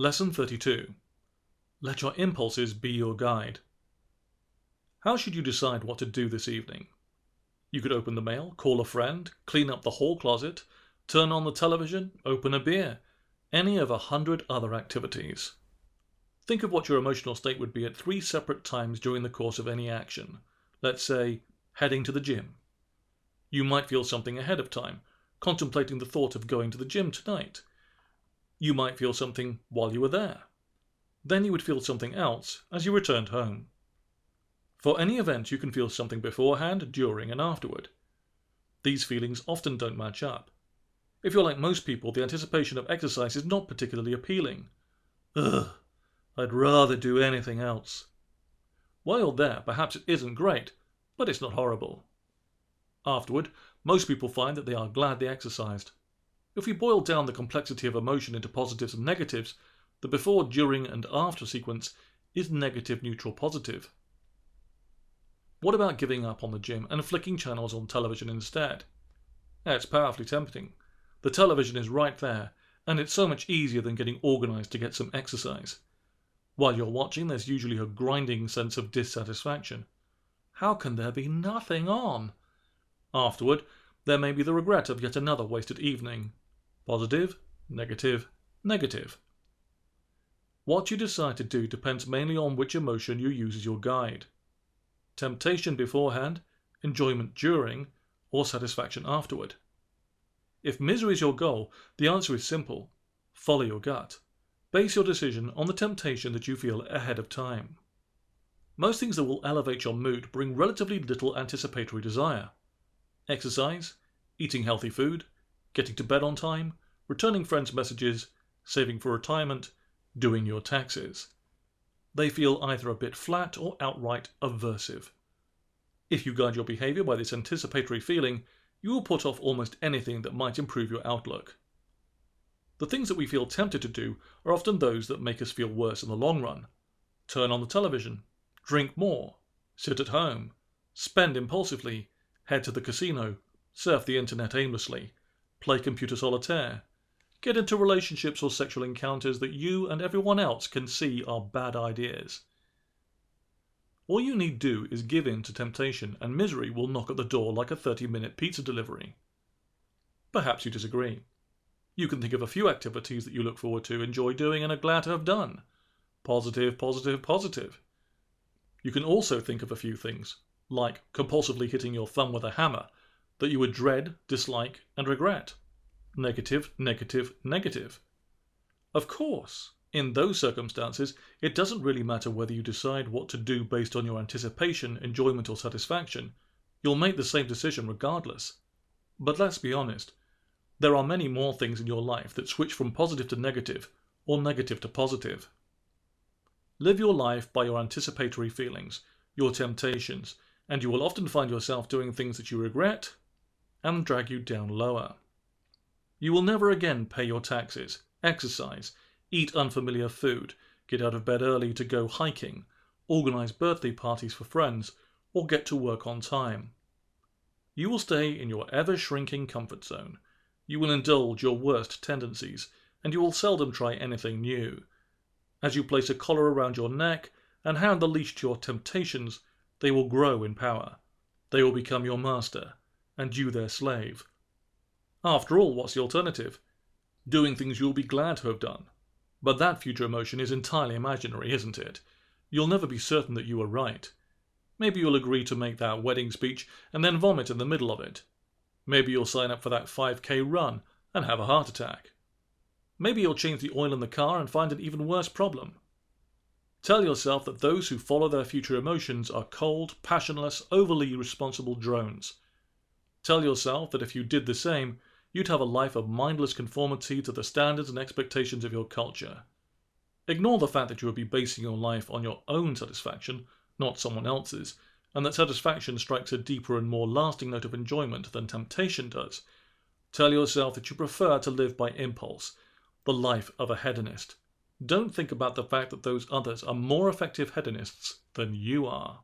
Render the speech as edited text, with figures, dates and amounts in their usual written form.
Lesson 32. Let your impulses be your guide. How should you decide what to do this evening? You could open the mail, call a friend, clean up the hall closet, turn on the television, open a beer, any of 100 other activities. Think of what your emotional state would be at 3 separate times during the course of any action. Let's say, heading to the gym. You might feel something ahead of time, contemplating the thought of going to the gym tonight. You might feel something while you were there. Then you would feel something else as you returned home. For any event, you can feel something beforehand, during, and afterward. These feelings often don't match up. If you're like most people, the anticipation of exercise is not particularly appealing. Ugh, I'd rather do anything else. While you're there, perhaps it isn't great, but it's not horrible. Afterward, most people find that they are glad they exercised. If we boil down the complexity of emotion into positives and negatives, the before, during, and after sequence is negative, neutral, positive. What about giving up on the gym and flicking channels on television instead? It's powerfully tempting. The television is right there, and it's so much easier than getting organized to get some exercise. While you're watching, there's usually a grinding sense of dissatisfaction. How can there be nothing on? Afterward, there may be the regret of yet another wasted evening. Positive, negative, negative. What you decide to do depends mainly on which emotion you use as your guide. Temptation beforehand, enjoyment during, or satisfaction afterward. If misery is your goal, the answer is simple. Follow your gut. Base your decision on the temptation that you feel ahead of time. Most things that will elevate your mood bring relatively little anticipatory desire. Exercise, eating healthy food, getting to bed on time, returning friends' messages, saving for retirement, doing your taxes. They feel either a bit flat or outright aversive. If you guide your behavior by this anticipatory feeling, you will put off almost anything that might improve your outlook. The things that we feel tempted to do are often those that make us feel worse in the long run. Turn on the television, drink more, sit at home, spend impulsively, head to the casino, surf the internet aimlessly, play computer solitaire, get into relationships or sexual encounters that you and everyone else can see are bad ideas. All you need do is give in to temptation, and misery will knock at the door like a 30-minute pizza delivery. Perhaps you disagree. You can think of a few activities that you look forward to, enjoy doing, and are glad to have done. Positive, positive, positive. You can also think of a few things, like compulsively hitting your thumb with a hammer, that you would dread, dislike, and regret. Negative, negative, negative. Of course, in those circumstances, it doesn't really matter whether you decide what to do based on your anticipation, enjoyment, or satisfaction. You'll make the same decision regardless. But let's be honest. There are many more things in your life that switch from positive to negative, or negative to positive. Live your life by your anticipatory feelings, your temptations, and you will often find yourself doing things that you regret and drag you down lower. You will never again pay your taxes, exercise, eat unfamiliar food, get out of bed early to go hiking, organize birthday parties for friends, or get to work on time. You will stay in your ever-shrinking comfort zone. You will indulge your worst tendencies, and you will seldom try anything new. As you place a collar around your neck and hand the leash to your temptations, they will grow in power. They will become your master, and you their slave. After all, what's the alternative? Doing things you'll be glad to have done. But that future emotion is entirely imaginary, isn't it? You'll never be certain that you were right. Maybe you'll agree to make that wedding speech and then vomit in the middle of it. Maybe you'll sign up for that 5K run and have a heart attack. Maybe you'll change the oil in the car and find an even worse problem. Tell yourself that those who follow their future emotions are cold, passionless, overly responsible drones. Tell yourself that if you did the same, you'd have a life of mindless conformity to the standards and expectations of your culture. Ignore the fact that you would be basing your life on your own satisfaction, not someone else's, and that satisfaction strikes a deeper and more lasting note of enjoyment than temptation does. Tell yourself that you prefer to live by impulse, the life of a hedonist. Don't think about the fact that those others are more effective hedonists than you are.